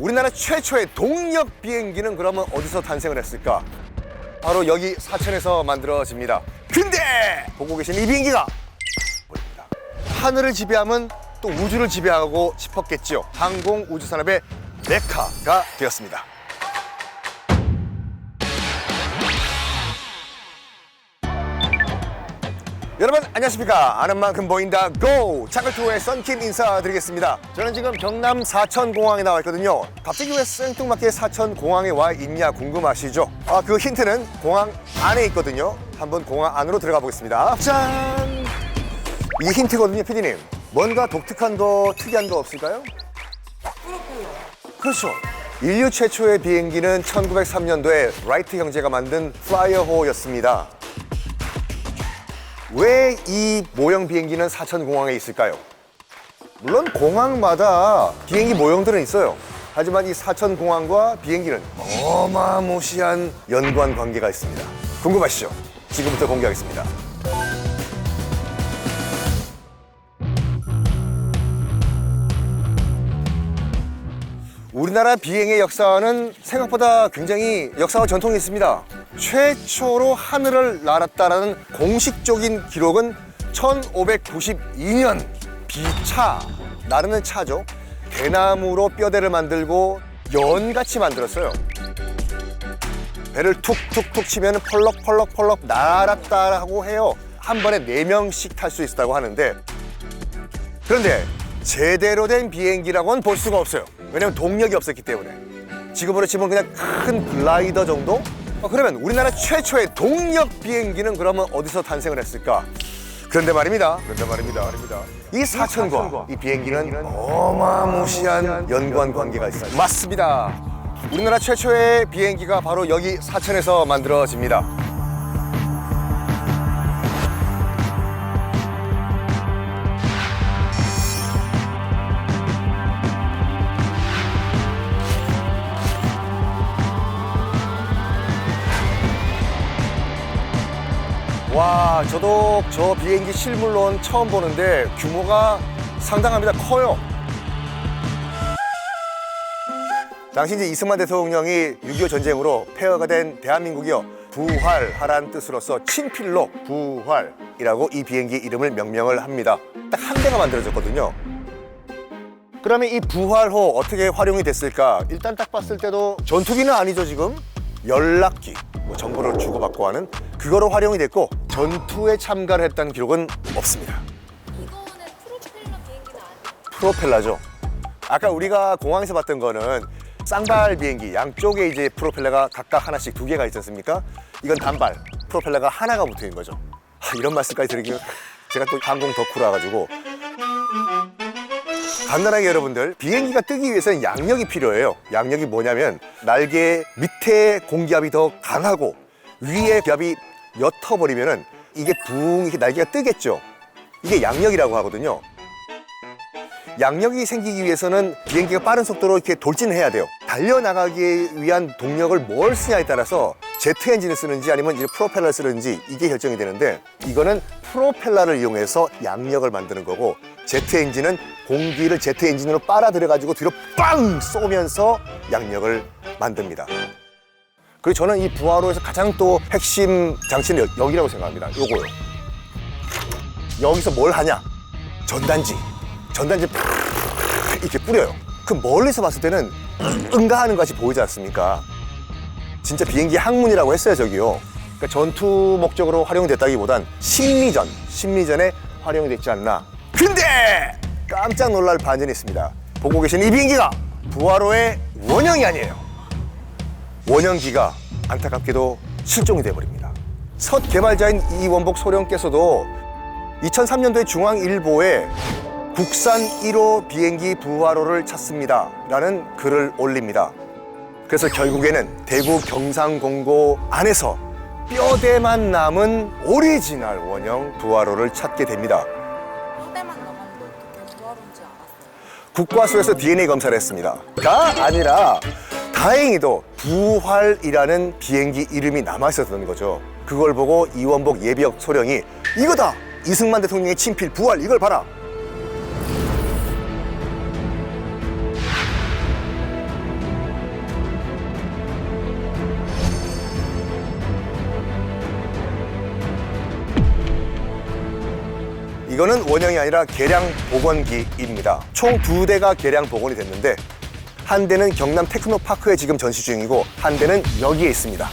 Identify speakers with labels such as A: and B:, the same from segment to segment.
A: 우리나라 최초의 동력 비행기는 그러면 어디서 탄생을 했을까? 바로 여기 사천에서 만들어집니다. 근데 보고 계신 이 비행기가 뭐입니다. 하늘을 지배하면 또 우주를 지배하고 싶었겠죠. 항공 우주 산업의 메카가 되었습니다. 여러분 안녕하십니까. 아는 만큼 보인다 고! 차글투어의 썬킴 인사드리겠습니다. 저는 지금 경남 사천공항에 나와 있거든요. 갑자기 왜 생뚱맞게 사천공항에 와 있냐 궁금하시죠? 그 힌트는 공항 안에 있거든요. 한번 공항 안으로 들어가 보겠습니다. 짠! 이게 힌트거든요, 피디님. 뭔가 독특한 거, 특이한 거 없을까요? 그렇죠. 인류 최초의 비행기는 1903년도에 라이트 형제가 만든 플라이어호였습니다. 왜 이 모형 비행기는 사천공항에 있을까요? 물론 공항마다 비행기 모형들은 있어요. 하지만 이 사천공항과 비행기는 어마무시한 연관 관계가 있습니다. 궁금하시죠? 지금부터 공개하겠습니다. 우리나라 비행의 역사는 생각보다 굉장히 역사와 전통이 있습니다. 최초로 하늘을 날았다라는 공식적인 기록은 1592년 비차, 나르는 차죠. 대나무로 뼈대를 만들고 연같이 만들었어요. 배를 툭툭툭 치면 펄럭펄럭펄럭 날았다라고 해요. 한 번에 4명씩 탈 수 있었다고 하는데, 그런데 제대로 된 비행기라고는 볼 수가 없어요. 왜냐면 동력이 없었기 때문에. 지금으로 치면 그냥 큰 글라이더 정도? 그러면 우리나라 최초의 동력 비행기는 그러면 어디서 탄생을 했을까? 그런데 말입니다. 이 사천과 이 비행기는 어마무시한 연관 관계가 있어요. 맞습니다. 우리나라 최초의 비행기가 바로 여기 사천에서 만들어집니다. 와, 저도 저 비행기 실물로는 처음 보는데 규모가 상당합니다. 커요. 당시 이제 이승만 대통령이 6.25 전쟁으로 폐허가 된 대한민국이요, 부활하라는 뜻으로서 친필로 부활이라고 이 비행기 이름을 명명을 합니다. 딱 한 대가 만들어졌거든요. 그러면 이 부활호 어떻게 활용이 됐을까? 일단 딱 봤을 때도 전투기는 아니죠, 지금. 연락기, 정보를 주고받고 하는 그거로 활용이 됐고, 전투에 참가를 했다는 기록은 없습니다.
B: 이거는 프로펠러 비행기는 아니에요?
A: 프로펠러죠. 아까 우리가 공항에서 봤던 거는 쌍발 비행기, 양쪽에 이제 프로펠러가 각각 하나씩 2개가 있지 않습니까? 이건 단발, 프로펠러가 하나가 붙어 있는 거죠. 이런 말씀까지 드리기는 제가 또 항공 덕후라 가지고. 간단하게 여러분들, 비행기가 뜨기 위해서는 양력이 필요해요. 양력이 뭐냐면 날개 밑에 공기압이 더 강하고 위에 기압이 옅어버리면은 이게 붕 이렇게 날개가 뜨겠죠. 이게 양력이라고 하거든요. 양력이 생기기 위해서는 비행기가 빠른 속도로 이렇게 돌진해야 돼요. 달려나가기 위한 동력을 뭘 쓰냐에 따라서 제트 엔진을 쓰는지 아니면 이제 프로펠러를 쓰는지 이게 결정이 되는데, 이거는 프로펠러를 이용해서 양력을 만드는 거고, 제트 엔진은 공기를 제트 엔진으로 빨아들여 가지고 뒤로 빵 쏘면서 양력을 만듭니다. 그리고 저는 이 부하로에서 가장 또 핵심 장치는 여기라고 생각합니다. 요거요. 여기서 뭘 하냐? 전단지 이렇게 뿌려요. 그 멀리서 봤을 때는 응가하는 것이 보이지 않습니까? 진짜 비행기 항문이라고 했어요, 저기요. 그러니까 전투 목적으로 활용됐다기보단 심리전에 활용이 됐지 않나. 근데 깜짝 놀랄 반전이 있습니다. 보고 계신 이 비행기가 부하로의 원형이 아니에요. 원형기가 안타깝게도 실종이 돼버립니다. 첫 개발자인 이원복 소령께서도 2003년도에 중앙일보에 국산 1호 비행기 부하로를 찾습니다 라는 글을 올립니다. 그래서 결국에는 대구 경상공고 안에서 뼈대만 남은 오리지널 원형 부하로를 찾게 됩니다.
B: 뼈대만 남았는데 어떻게 부하로인지 알았어요?
A: 국과수에서 DNA 검사를 했습니다. 가 아니라 다행히도 부활이라는 비행기 이름이 남아있었던 거죠. 그걸 보고 이원복 예비역 소령이 이거다! 이승만 대통령의 친필 부활, 이걸 봐라! 이거는 원형이 아니라 개량 복원기입니다. 총 2대가 개량 복원이 됐는데 한 대는 경남 테크노파크에 지금 전시 중이고 한 대는 여기에 있습니다.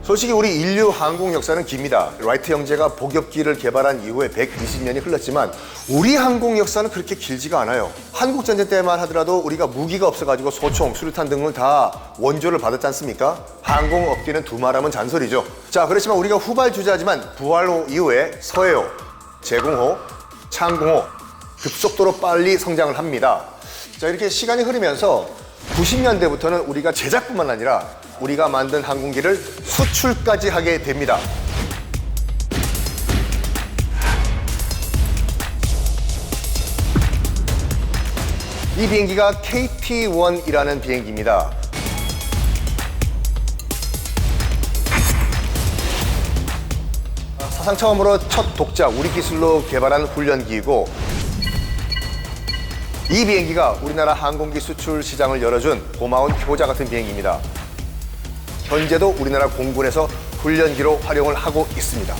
A: 솔직히 우리 인류 항공 역사는 깁니다. 라이트 형제가 복엽기를 개발한 이후에 120년이 흘렀지만 우리 항공 역사는 그렇게 길지가 않아요. 한국전쟁 때만 하더라도 우리가 무기가 없어가지고 소총, 수류탄 등을 다 원조를 받았지 않습니까? 항공업계는 두말하면 잔소리죠. 자, 그렇지만 우리가 후발주자지만 부활호 이후에 서해호, 제공호, 창공호 급속도로 빨리 성장을 합니다. 자, 이렇게 시간이 흐르면서 90년대부터는 우리가 제작뿐만 아니라 우리가 만든 항공기를 수출까지 하게 됩니다. 이 비행기가 KT-1이라는 비행기입니다. 사상 처음으로 첫 독자, 우리 기술로 개발한 훈련기이고 이 비행기가 우리나라 항공기 수출 시장을 열어준 고마운 효자 같은 비행기입니다. 현재도 우리나라 공군에서 훈련기로 활용을 하고 있습니다.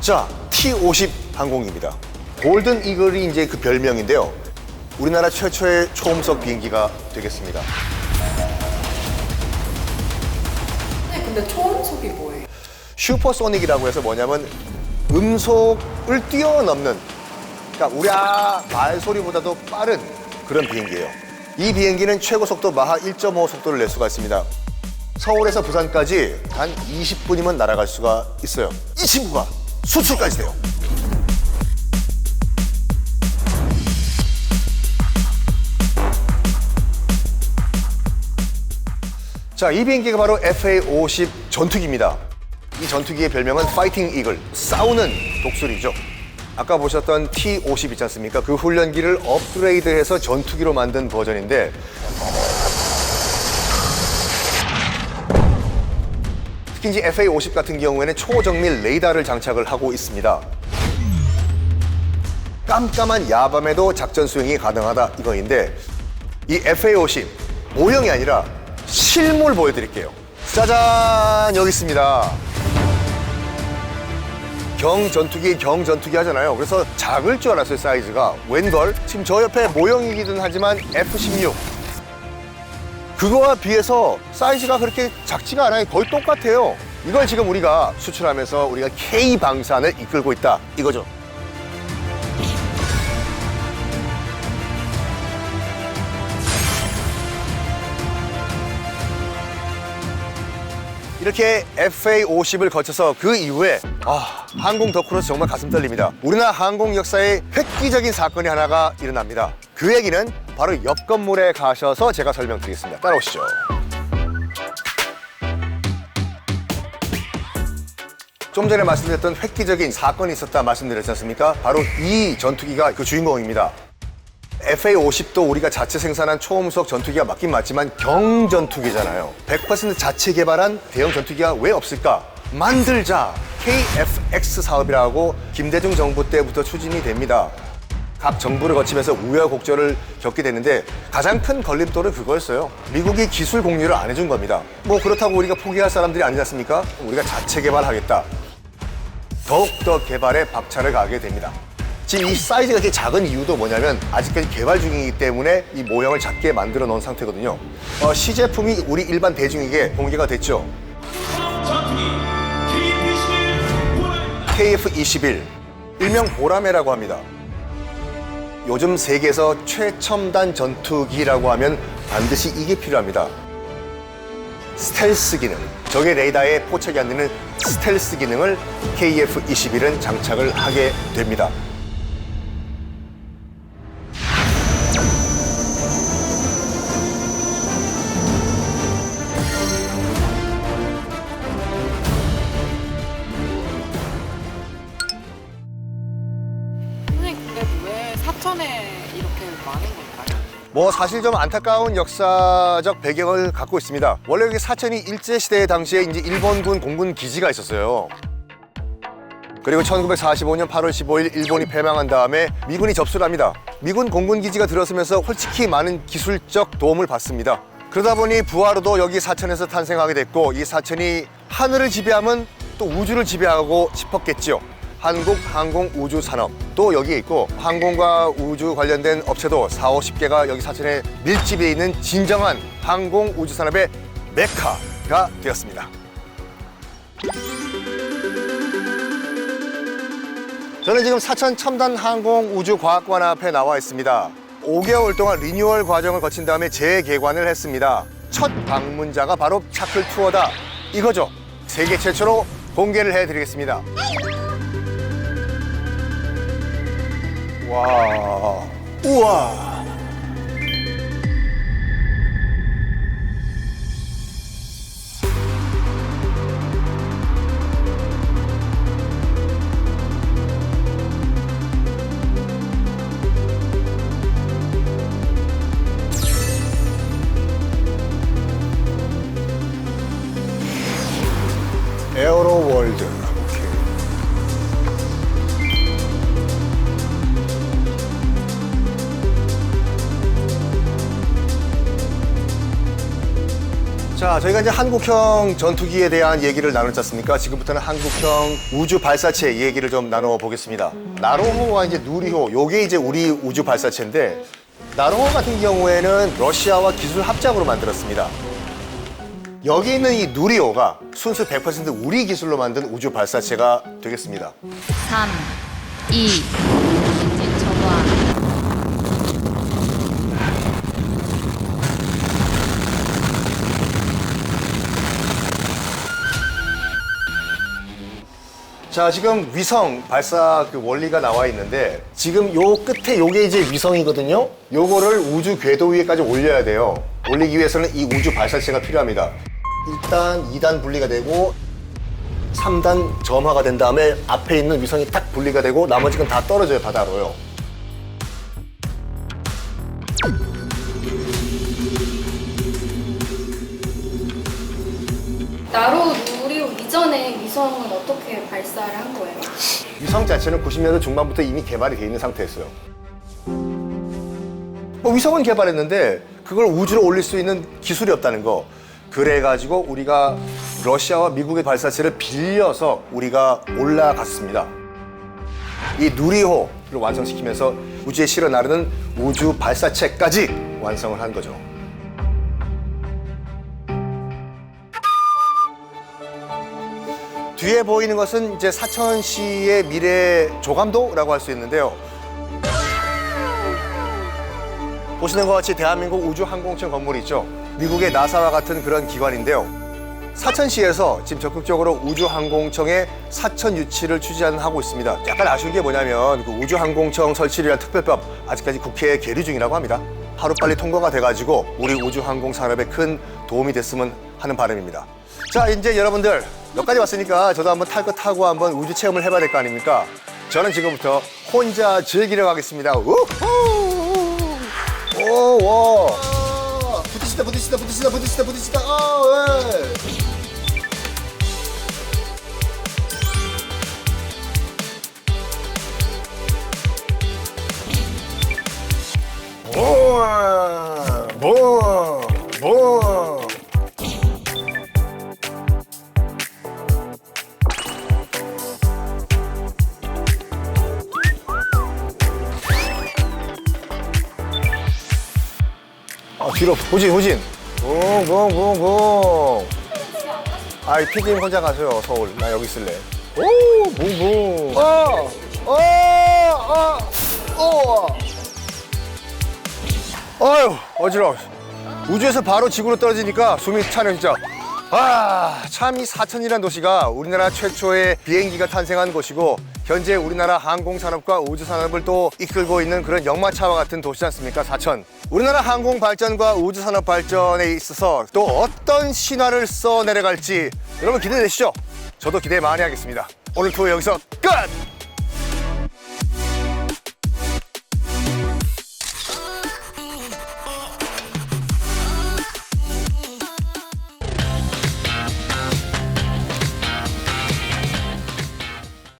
A: 자, T-50 항공기입니다. 골든 이글이 이제 그 별명인데요. 우리나라 최초의 초음속 비행기가 되겠습니다.
B: 네, 근데 초음속이 뭐예요?
A: 슈퍼소닉이라고 해서 뭐냐면 음속을 뛰어넘는, 그러니까 우리 말소리보다도 빠른 그런 비행기예요. 이 비행기는 최고 속도 마하 1.5 속도를 낼 수가 있습니다. 서울에서 부산까지 단 20분이면 날아갈 수가 있어요. 이 친구가 수출까지 돼요. 자, 이 비행기가 바로 FA-50 전투기입니다. 이 전투기의 별명은 파이팅 이글, 싸우는 독수리죠. 아까 보셨던 T-50 있지 않습니까? 그 훈련기를 업그레이드해서 전투기로 만든 버전인데 특히 이제 FA-50 같은 경우에는 초정밀 레이더를 장착을 하고 있습니다. 깜깜한 야밤에도 작전 수행이 가능하다 이거인데 이 FA-50 모형이 아니라 실물 보여드릴게요. 짜잔, 여기 있습니다. 경전투기 하잖아요. 그래서 작을 줄 알았어요, 사이즈가. 웬걸? 지금 저 옆에 모형이기는 하지만 F-16. 그거와 비해서 사이즈가 그렇게 작지가 않아요. 거의 똑같아요. 이걸 지금 우리가 수출하면서 우리가 K방산을 이끌고 있다, 이거죠. 이렇게 FA-50을 거쳐서 그 이후에 항공 덕후로서 정말 가슴 떨립니다. 우리나라 항공 역사에 획기적인 사건이 하나가 일어납니다. 그 얘기는 바로 옆 건물에 가셔서 제가 설명드리겠습니다. 따라오시죠. 좀 전에 말씀드렸던 획기적인 사건이 있었다 말씀드렸지 않습니까? 바로 이 전투기가 그 주인공입니다. FA-50도 우리가 자체 생산한 초음속 전투기가 맞긴 맞지만 경전투기잖아요. 100% 자체 개발한 대형 전투기가 왜 없을까? 만들자! KF-X 사업이라고 김대중 정부 때부터 추진이 됩니다. 각 정부를 거치면서 우여곡절을 겪게 됐는데 가장 큰 걸림돌은 그거였어요. 미국이 기술 공유를 안 해준 겁니다. 뭐 그렇다고 우리가 포기할 사람들이 아니지 않습니까? 우리가 자체 개발하겠다. 더욱더 개발에 박차를 가게 됩니다. 지금 이 사이즈가 이렇게 작은 이유도 뭐냐면 아직까지 개발 중이기 때문에 이 모형을 작게 만들어 놓은 상태거든요. 시제품이 우리 일반 대중에게 공개가 됐죠. KF-21, 일명 보라매라고 합니다. 요즘 세계에서 최첨단 전투기라고 하면 반드시 이게 필요합니다. 스텔스 기능, 적의 레이더에 포착이 안 되는 스텔스 기능을 KF-21은 장착을 하게 됩니다.
B: 사천에 이렇게 많은 걸까요?
A: 뭐 사실 좀 안타까운 역사적 배경을 갖고 있습니다. 원래 여기 사천이 일제시대 당시에 이제 일본군 공군 기지가 있었어요. 그리고 1945년 8월 15일 일본이 패망한 다음에 미군이 접수를 합니다. 미군 공군기지가 들어서면서 솔직히 많은 기술적 도움을 받습니다. 그러다 보니 부하로도 여기 사천에서 탄생하게 됐고 이 사천이 하늘을 지배하면 또 우주를 지배하고 싶었겠죠. 한국항공우주산업 또 여기에 있고 항공과 우주 관련된 업체도 40~50개가 여기 사천에 밀집해 있는 진정한 항공우주산업의 메카가 되었습니다. 저는 지금 사천 첨단항공우주과학관 앞에 나와 있습니다. 5개월 동안 리뉴얼 과정을 거친 다음에 재개관을 했습니다. 첫 방문자가 바로 차클 투어다 이거죠. 세계 최초로 공개를 해드리겠습니다. 와, 우와. 에어로 월드. 자, 저희가 이제 한국형 전투기에 대한 얘기를 나눴지 않습니까? 지금부터는 한국형 우주 발사체 얘기를 좀 나눠보겠습니다. 나로호와 이제 누리호, 요게 이제 우리 우주 발사체인데, 나로호 같은 경우에는 러시아와 기술 합작으로 만들었습니다. 여기 있는 이 누리호가 순수 100% 우리 기술로 만든 우주 발사체가 되겠습니다.
C: 3, 2, 엔진 점화.
A: 자, 지금 위성 발사 그 원리가 나와 있는데 지금 요 끝에 요게 이제 위성이거든요. 요거를 우주 궤도 위에까지 올려야 돼요. 올리기 위해서는 이 우주 발사체가 필요합니다. 일단 2단 분리가 되고 3단 점화가 된 다음에 앞에 있는 위성이 딱 분리가 되고 나머지는 다 떨어져요, 바다로요.
D: 나로 누리호 이전에 위성은 어떻게 발사를 한 거예요?
A: 위성 자체는 90년대 중반부터 이미 개발이 돼 있는 상태였어요. 위성은 개발했는데 그걸 우주로 올릴 수 있는 기술이 없다는 거. 그래가지고 우리가 러시아와 미국의 발사체를 빌려서 우리가 올라갔습니다. 이 누리호를 완성시키면서 우주에 실어 나르는 우주 발사체까지 완성을 한 거죠. 뒤에 보이는 것은 이제 사천시의 미래 조감도라고 할 수 있는데요. 보시는 것 같이 대한민국 우주항공청 건물이 있죠. 미국의 나사와 같은 그런 기관인데요. 사천시에서 지금 적극적으로 우주항공청의 사천 유치를 추진하고 있습니다. 약간 아쉬운 게 뭐냐면 그 우주항공청 설치를 위한 특별법 아직까지 국회에 계류 중이라고 합니다. 하루빨리 통과가 돼가지고 우리 우주항공 산업에 큰 도움이 됐으면 하는 바람입니다. 자, 이제 여러분들 여기까지 왔으니까 저도 한번 탈 거 타고 한번 우주 체험을 해봐야 될 거 아닙니까? 저는 지금부터 혼자 즐기려 가겠습니다. 우후! 오, 와! 부딪히다, 부딪히다, 부딪히다, 부딪히다, 부딪히다. 왜? 뭐. 뒤로 후진. 붕붕붕붕. 아이, 피디님 혼자 가세요, 서울. 나 여기 있을래. 오, 붕붕. 아유, 어지러워. 우주에서 바로 지구로 떨어지니까 숨이 차네, 진짜. 참 이 사천이라는 도시가 우리나라 최초의 비행기가 탄생한 곳이고 현재 우리나라 항공산업과 우주산업을 또 이끌고 있는 그런 역마차와 같은 도시지 않습니까, 사천. 우리나라 항공 발전과 우주산업 발전에 있어서 또 어떤 신화를 써 내려갈지 여러분 기대되시죠? 저도 기대 많이 하겠습니다. 오늘 투어 여기서 끝!